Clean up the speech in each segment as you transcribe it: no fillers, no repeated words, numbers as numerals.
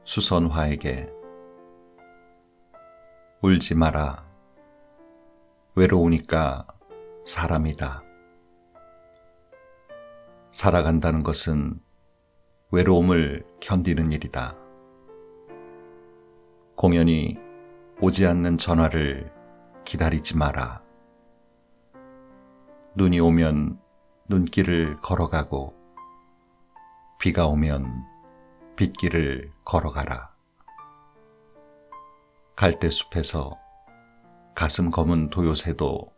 수선화에게 울지 마라. 외로우니까 사람이다. 살아간다는 것은 외로움을 견디는 일이다. 공연히 오지 않는 전화를 기다리지 마라. 눈이 오면 눈길을 걸어가고 비가 오면 빗길을 걸어가라. 갈대숲에서 가슴 검은 도요새도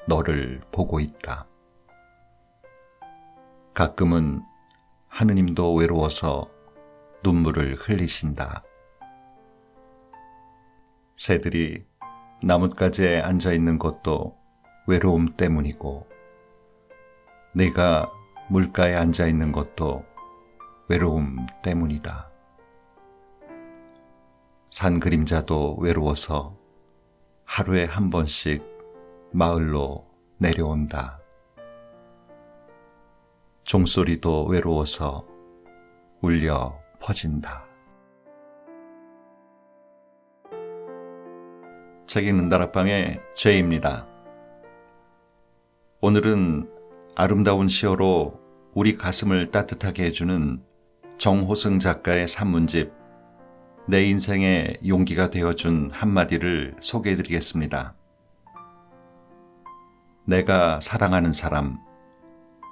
너를 보고 있다. 가끔은 하느님도 외로워서 눈물을 흘리신다. 새들이 나뭇가지에 앉아 있는 것도 외로움 때문이고, 내가 물가에 앉아 있는 것도 외로움 때문이다. 산 그림자도 외로워서 하루에 한 번씩 마을로 내려온다. 종소리도 외로워서 울려 퍼진다. 책 읽는 다락방의 죄입니다. 오늘은 아름다운 시어로 우리 가슴을 따뜻하게 해주는 정호승 작가의 산문집 내 인생의 용기가 되어준 한마디를 소개해드리겠습니다. 내가 사랑하는 사람,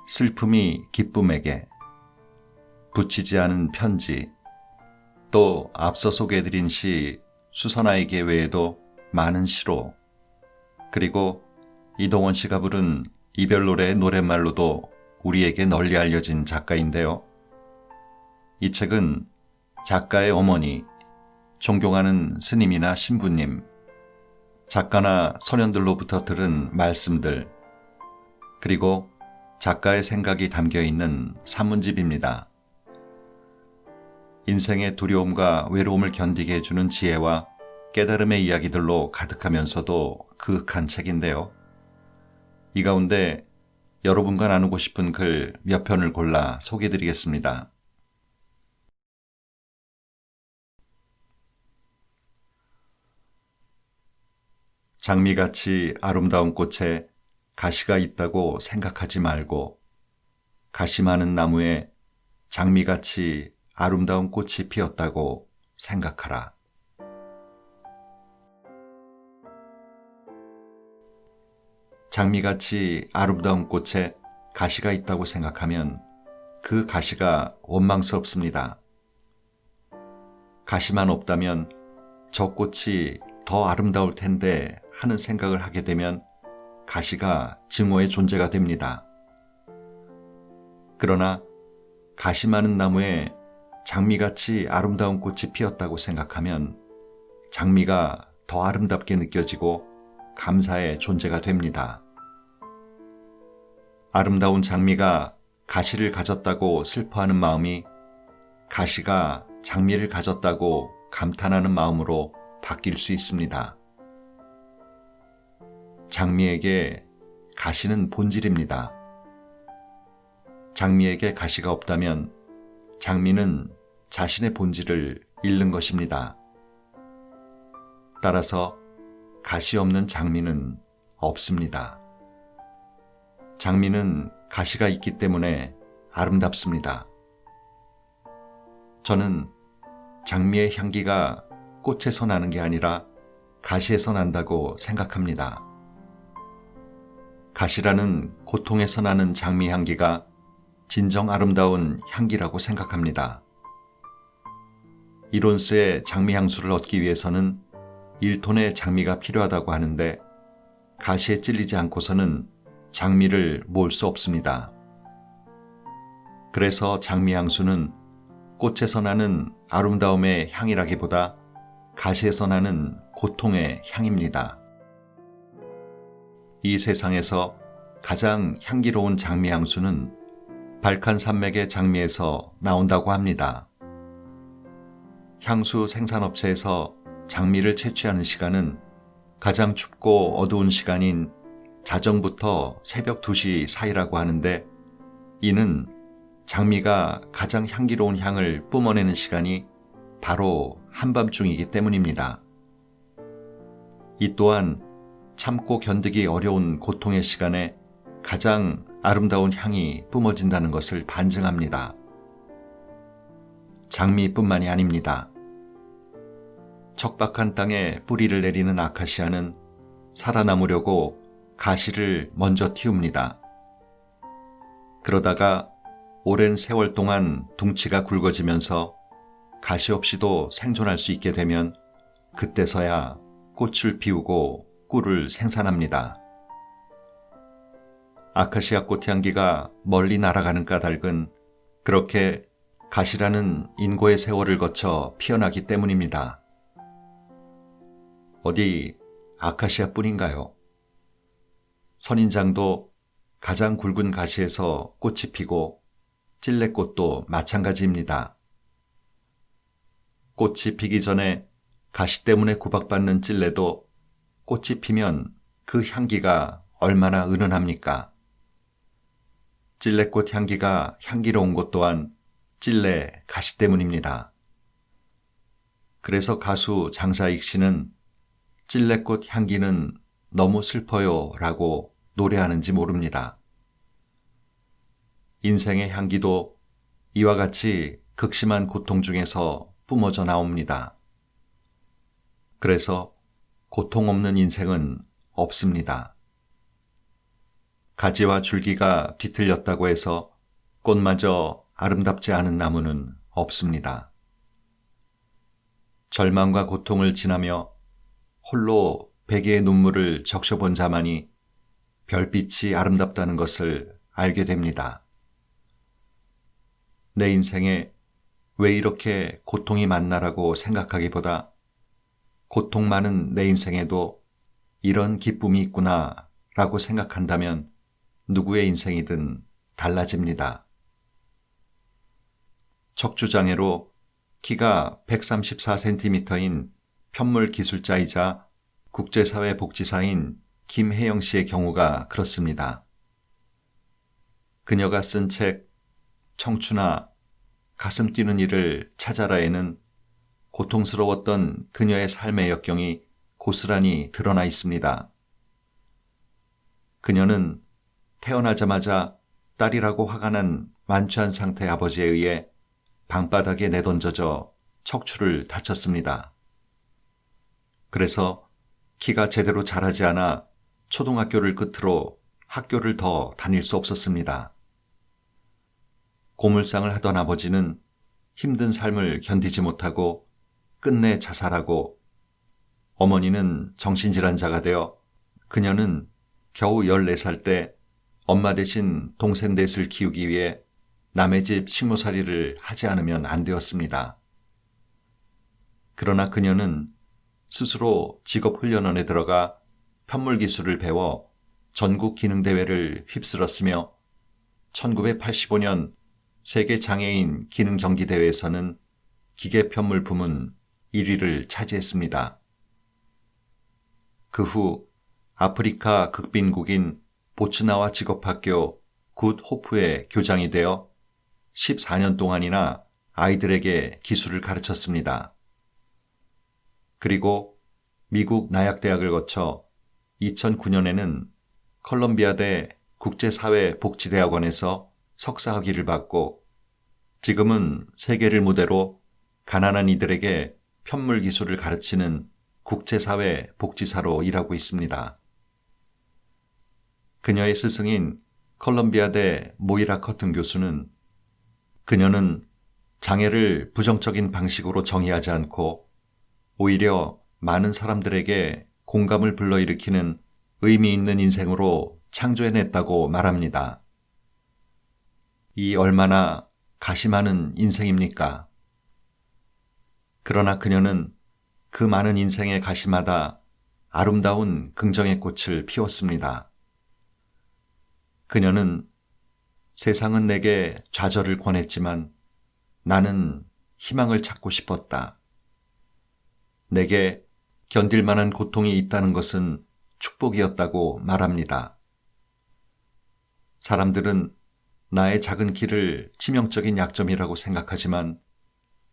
슬픔이 기쁨에게, 붙이지 않은 편지, 또 앞서 소개해드린 시 수선화에게 외에도 많은 시로, 그리고 이동원 씨가 부른 이별 노래의 노랫말로도 우리에게 널리 알려진 작가인데요. 이 책은 작가의 어머니, 존경하는 스님이나 신부님, 작가나 선현들로부터 들은 말씀들, 그리고 작가의 생각이 담겨있는 산문집입니다. 인생의 두려움과 외로움을 견디게 해주는 지혜와 깨달음의 이야기들로 가득하면서도 그윽한 책인데요. 이 가운데 여러분과 나누고 싶은 글 몇 편을 골라 소개해드리겠습니다. 장미같이 아름다운 꽃에 가시가 있다고 생각하지 말고 가시 많은 나무에 장미같이 아름다운 꽃이 피었다고 생각하라. 장미같이 아름다운 꽃에 가시가 있다고 생각하면 그 가시가 원망스럽습니다. 가시만 없다면 저 꽃이 더 아름다울 텐데 하는 생각을 하게 되면 가시가 증오의 존재가 됩니다. 그러나 가시 많은 나무에 장미같이 아름다운 꽃이 피었다고 생각하면 장미가 더 아름답게 느껴지고 감사의 존재가 됩니다. 아름다운 장미가 가시를 가졌다고 슬퍼하는 마음이 가시가 장미를 가졌다고 감탄하는 마음으로 바뀔 수 있습니다. 장미에게 가시는 본질입니다. 장미에게 가시가 없다면 장미는 자신의 본질을 잃는 것입니다. 따라서 가시 없는 장미는 없습니다. 장미는 가시가 있기 때문에 아름답습니다. 저는 장미의 향기가 꽃에서 나는 게 아니라 가시에서 난다고 생각합니다. 가시라는 고통에서 나는 장미 향기가 진정 아름다운 향기라고 생각합니다. 이론스의 장미 향수를 얻기 위해서는 1톤의 장미가 필요하다고 하는데 가시에 찔리지 않고서는 장미를 모을 수 없습니다. 그래서 장미 향수는 꽃에서 나는 아름다움의 향이라기보다 가시에서 나는 고통의 향입니다. 이 세상에서 가장 향기로운 장미 향수는 발칸 산맥의 장미에서 나온다고 합니다. 향수 생산업체에서 장미를 채취하는 시간은 가장 춥고 어두운 시간인 자정부터 새벽 2시 사이라고 하는데, 이는 장미가 가장 향기로운 향을 뿜어내는 시간이 바로 한밤중이기 때문입니다. 이 또한 참고 견디기 어려운 고통의 시간에 가장 아름다운 향이 뿜어진다는 것을 반증합니다. 장미뿐만이 아닙니다. 척박한 땅에 뿌리를 내리는 아카시아는 살아남으려고 가시를 먼저 틔웁니다. 그러다가 오랜 세월 동안 둥치가 굵어지면서 가시 없이도 생존할 수 있게 되면 그때서야 꽃을 피우고 꿀을 생산합니다. 아카시아 꽃 향기가 멀리 날아가는 까닭은 그렇게 가시라는 인고의 세월을 거쳐 피어나기 때문입니다. 어디 아카시아뿐인가요? 선인장도 가장 굵은 가시에서 꽃이 피고 찔레꽃도 마찬가지입니다. 꽃이 피기 전에 가시 때문에 구박받는 찔레도 꽃이 피면 그 향기가 얼마나 은은합니까? 찔레꽃 향기가 향기로운 것 또한 찔레 가시 때문입니다. 그래서 가수 장사익 씨는 찔레꽃 향기는 너무 슬퍼요 라고 노래하는지 모릅니다. 인생의 향기도 이와 같이 극심한 고통 중에서 뿜어져 나옵니다. 그래서 고통 없는 인생은 없습니다. 가지와 줄기가 뒤틀렸다고 해서 꽃마저 아름답지 않은 나무는 없습니다. 절망과 고통을 지나며 홀로 베개의 눈물을 적셔본 자만이 별빛이 아름답다는 것을 알게 됩니다. 내 인생에 왜 이렇게 고통이 많나라고 생각하기보다 고통 많은 내 인생에도 이런 기쁨이 있구나 라고 생각한다면 누구의 인생이든 달라집니다. 척추장애로 키가 134cm인 편물기술자이자 국제사회복지사인 김혜영 씨의 경우가 그렇습니다. 그녀가 쓴 책 청춘아 가슴 뛰는 일을 찾아라에는 고통스러웠던 그녀의 삶의 역경이 고스란히 드러나 있습니다. 그녀는 태어나자마자 딸이라고 화가 난 만취한 상태의 아버지에 의해 방바닥에 내던져져 척추를 다쳤습니다. 그래서 키가 제대로 자라지 않아 초등학교를 끝으로 학교를 더 다닐 수 없었습니다. 고물상을 하던 아버지는 힘든 삶을 견디지 못하고 끝내 자살하고 어머니는 정신질환자가 되어 그녀는 겨우 14살 때 엄마 대신 동생 넷을 키우기 위해 남의 집 식모살이를 하지 않으면 안 되었습니다. 그러나 그녀는 스스로 직업훈련원에 들어가 편물기술을 배워 전국 기능대회를 휩쓸었으며 1985년 세계장애인 기능경기대회에서는 기계편물 부문 1위를 차지했습니다. 그 후 아프리카 극빈국인 보츠나와 직업학교 굿 호프의 교장이 되어 14년 동안이나 아이들에게 기술을 가르쳤습니다. 그리고 미국 나약대학을 거쳐 2009년에는 컬럼비아대 국제사회복지대학원에서 석사학위를 받고 지금은 세계를 무대로 가난한 이들에게 편물 기술을 가르치는 국제사회복지사로 일하고 있습니다. 그녀의 스승인 컬럼비아대 모이라 커튼 교수는 그녀는 장애를 부정적인 방식으로 정의하지 않고 오히려 많은 사람들에게 공감을 불러일으키는 의미 있는 인생으로 창조해냈다고 말합니다. 이 얼마나 가시 많은 인생입니까? 그러나 그녀는 그 많은 인생의 가시마다 아름다운 긍정의 꽃을 피웠습니다. 그녀는 세상은 내게 좌절을 권했지만 나는 희망을 찾고 싶었다. 내게 견딜 만한 고통이 있다는 것은 축복이었다고 말합니다. 사람들은 나의 작은 키를 치명적인 약점이라고 생각하지만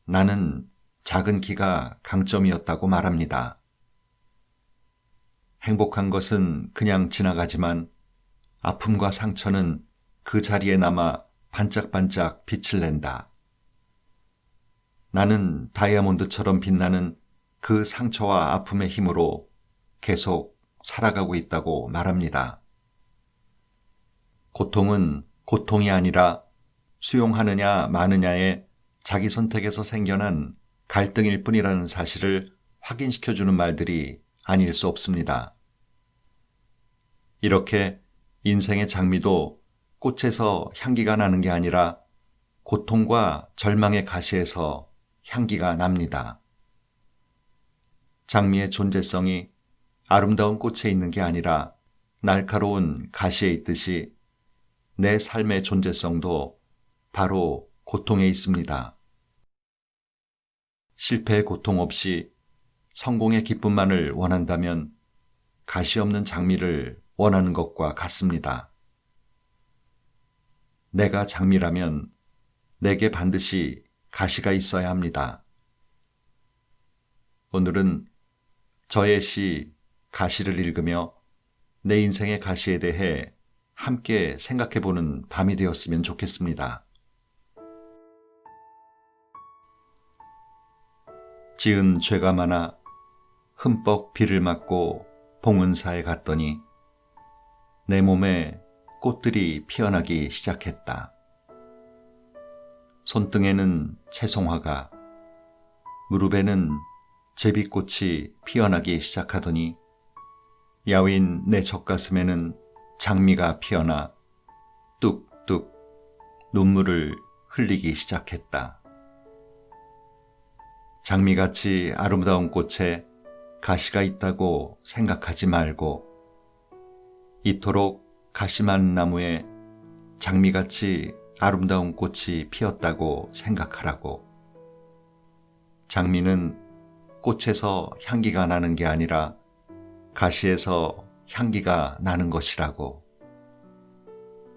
나는 작은 키가 강점이었다고 말합니다. 행복한 것은 그냥 지나가지만 아픔과 상처는 그 자리에 남아 반짝반짝 빛을 낸다. 나는 다이아몬드처럼 빛나는 그 상처와 아픔의 힘으로 계속 살아가고 있다고 말합니다. 고통은 고통이 아니라 수용하느냐 마느냐의 자기 선택에서 생겨난 갈등일 뿐이라는 사실을 확인시켜주는 말들이 아닐 수 없습니다. 이렇게 인생의 장미도 꽃에서 향기가 나는 게 아니라 고통과 절망의 가시에서 향기가 납니다. 장미의 존재성이 아름다운 꽃에 있는 게 아니라 날카로운 가시에 있듯이 내 삶의 존재성도 바로 고통에 있습니다. 실패의 고통 없이 성공의 기쁨만을 원한다면 가시 없는 장미를 원하는 것과 같습니다. 내가 장미라면 내게 반드시 가시가 있어야 합니다. 오늘은 저의 시 가시를 읽으며 내 인생의 가시에 대해 함께 생각해보는 밤이 되었으면 좋겠습니다. 지은 죄가 많아 흠뻑 비를 맞고 봉은사에 갔더니 내 몸에 꽃들이 피어나기 시작했다. 손등에는 채송화가, 무릎에는 제비꽃이 피어나기 시작하더니 야윈 내 젖가슴에는 장미가 피어나 뚝뚝 눈물을 흘리기 시작했다. 장미같이 아름다운 꽃에 가시가 있다고 생각하지 말고 이토록 가시 많은 나무에 장미같이 아름다운 꽃이 피었다고 생각하라고. 장미는 꽃에서 향기가 나는 게 아니라 가시에서 향기가 나는 것이라고.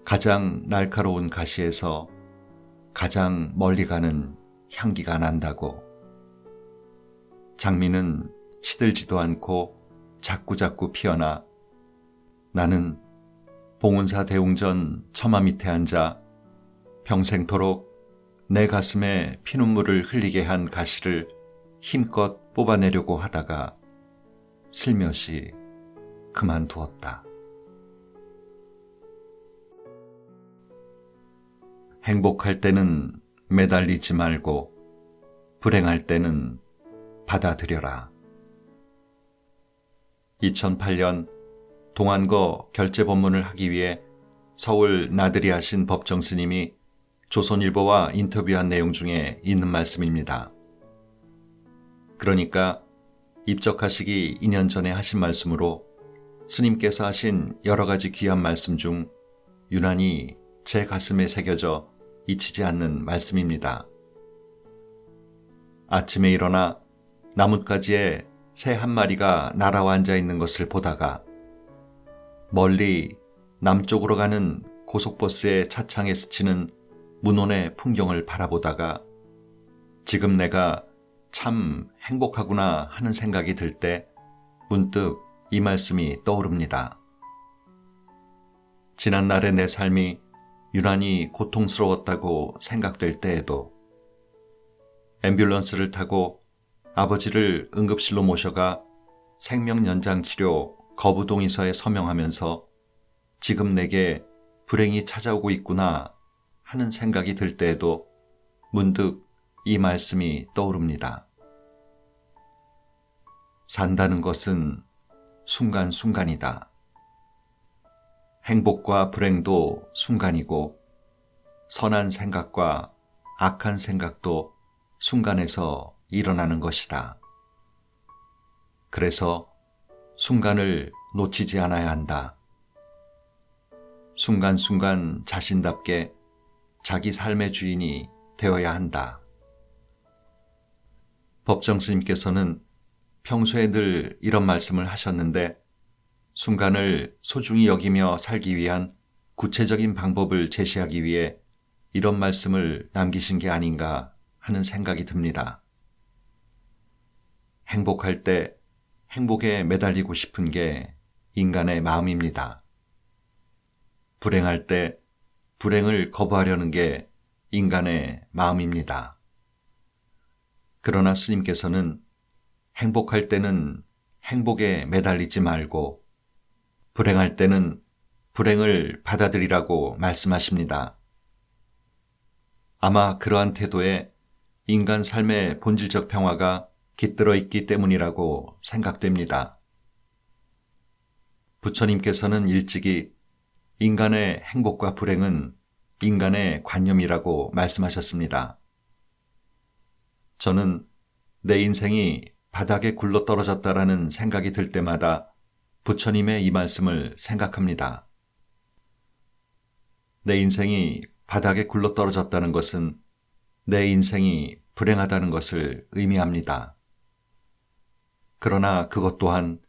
가장 날카로운 가시에서 가장 멀리 가는 향기가 난다고. 장미는 시들지도 않고 자꾸자꾸 피어나 나는 봉은사 대웅전 처마 밑에 앉아 평생토록 내 가슴에 피눈물을 흘리게 한 가시를 힘껏 뽑아내려고 하다가 슬며시 그만두었다. 행복할 때는 매달리지 말고 불행할 때는 받아들여라. 2008년 동안거 결제 법문을 하기 위해 서울 나들이 하신 법정 스님이 조선일보와 인터뷰한 내용 중에 있는 말씀입니다. 그러니까 입적하시기 2년 전에 하신 말씀으로 스님께서 하신 여러 가지 귀한 말씀 중 유난히 제 가슴에 새겨져 잊히지 않는 말씀입니다. 아침에 일어나 나뭇가지에 새 한 마리가 날아와 앉아 있는 것을 보다가 멀리 남쪽으로 가는 고속버스의 차창에 스치는 문혼의 풍경을 바라보다가 지금 내가 참 행복하구나 하는 생각이 들 때 문득 이 말씀이 떠오릅니다. 지난날의 내 삶이 유난히 고통스러웠다고 생각될 때에도 앰뷸런스를 타고 아버지를 응급실로 모셔가 생명연장치료 거부동의서에 서명하면서 지금 내게 불행이 찾아오고 있구나 하는 생각이 들 때에도 문득 이 말씀이 떠오릅니다. 산다는 것은 순간순간이다. 행복과 불행도 순간이고 선한 생각과 악한 생각도 순간에서 일어나는 것이다. 그래서 순간을 놓치지 않아야 한다. 순간순간 자신답게 자기 삶의 주인이 되어야 한다. 법정 스님께서는 평소에 늘 이런 말씀을 하셨는데 순간을 소중히 여기며 살기 위한 구체적인 방법을 제시하기 위해 이런 말씀을 남기신 게 아닌가 하는 생각이 듭니다. 행복할 때 행복에 매달리고 싶은 게 인간의 마음입니다. 불행할 때 불행을 거부하려는 게 인간의 마음입니다. 그러나 스님께서는 행복할 때는 행복에 매달리지 말고 불행할 때는 불행을 받아들이라고 말씀하십니다. 아마 그러한 태도에 인간 삶의 본질적 평화가 깃들어 있기 때문이라고 생각됩니다. 부처님께서는 일찍이 인간의 행복과 불행은 인간의 관념이라고 말씀하셨습니다. 저는 내 인생이 바닥에 굴러떨어졌다라는 생각이 들 때마다 부처님의 이 말씀을 생각합니다. 내 인생이 바닥에 굴러떨어졌다는 것은 내 인생이 불행하다는 것을 의미합니다. 그러나 그것 또한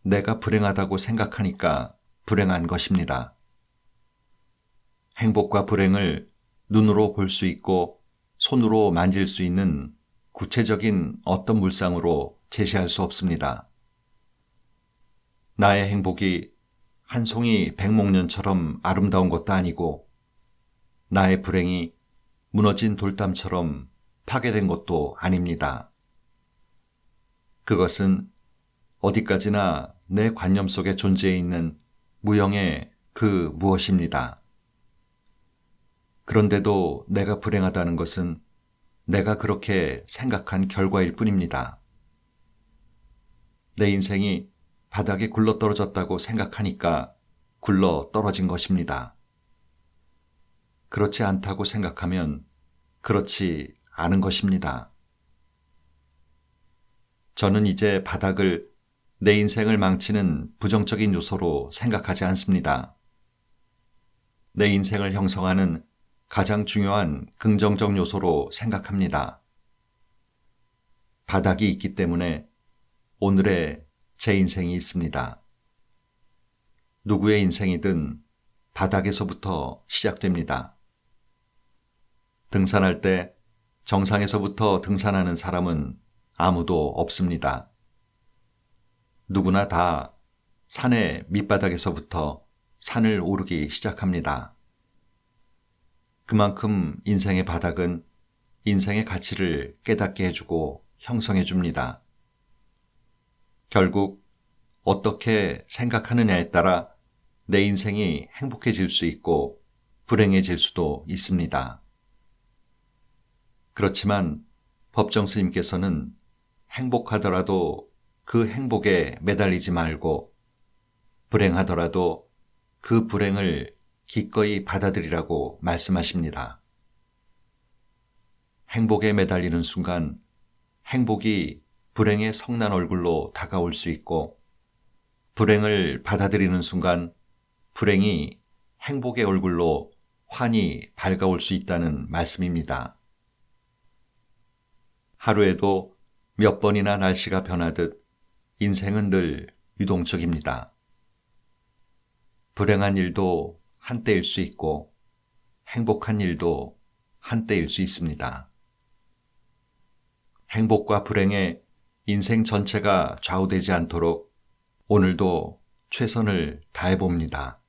내가 불행하다고 생각하니까 불행한 것입니다. 행복과 불행을 눈으로 볼 수 있고 손으로 만질 수 있는 구체적인 어떤 물상으로 제시할 수 없습니다. 나의 행복이 한 송이 백목련처럼 아름다운 것도 아니고 나의 불행이 무너진 돌담처럼 파괴된 것도 아닙니다. 그것은 어디까지나 내 관념 속에 존재해 있는 무형의 그 무엇입니다. 그런데도 내가 불행하다는 것은 내가 그렇게 생각한 결과일 뿐입니다. 내 인생이 바닥에 굴러떨어졌다고 생각하니까 굴러떨어진 것입니다. 그렇지 않다고 생각하면 그렇지 않은 것입니다. 저는 이제 바닥을 내 인생을 망치는 부정적인 요소로 생각하지 않습니다. 내 인생을 형성하는 가장 중요한 긍정적 요소로 생각합니다. 바닥이 있기 때문에 오늘의 제 인생이 있습니다. 누구의 인생이든 바닥에서부터 시작됩니다. 등산할 때 정상에서부터 등산하는 사람은 아무도 없습니다. 누구나 다 산의 밑바닥에서부터 산을 오르기 시작합니다. 그만큼 인생의 바닥은 인생의 가치를 깨닫게 해주고 형성해 줍니다. 결국 어떻게 생각하느냐에 따라 내 인생이 행복해질 수 있고 불행해질 수도 있습니다. 그렇지만 법정 스님께서는 행복하더라도 그 행복에 매달리지 말고 불행하더라도 그 불행을 기꺼이 받아들이라고 말씀하십니다. 행복에 매달리는 순간 행복이 불행의 성난 얼굴로 다가올 수 있고 불행을 받아들이는 순간 불행이 행복의 얼굴로 환히 밝아올 수 있다는 말씀입니다. 하루에도 몇 번이나 날씨가 변하듯 인생은 늘 유동적입니다. 불행한 일도 한때일 수 있고 행복한 일도 한때일 수 있습니다. 행복과 불행에 인생 전체가 좌우되지 않도록 오늘도 최선을 다해봅니다.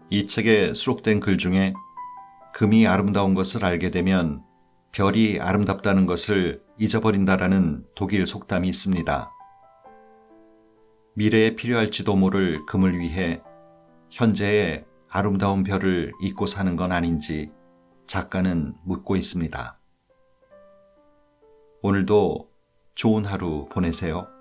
이 책에 수록된 글 중에 금이 아름다운 것을 알게 되면 별이 아름답다는 것을 잊어버린다라는 독일 속담이 있습니다. 미래에 필요할지도 모를 금을 위해 현재의 아름다운 별을 잊고 사는 건 아닌지 작가는 묻고 있습니다. 오늘도 좋은 하루 보내세요.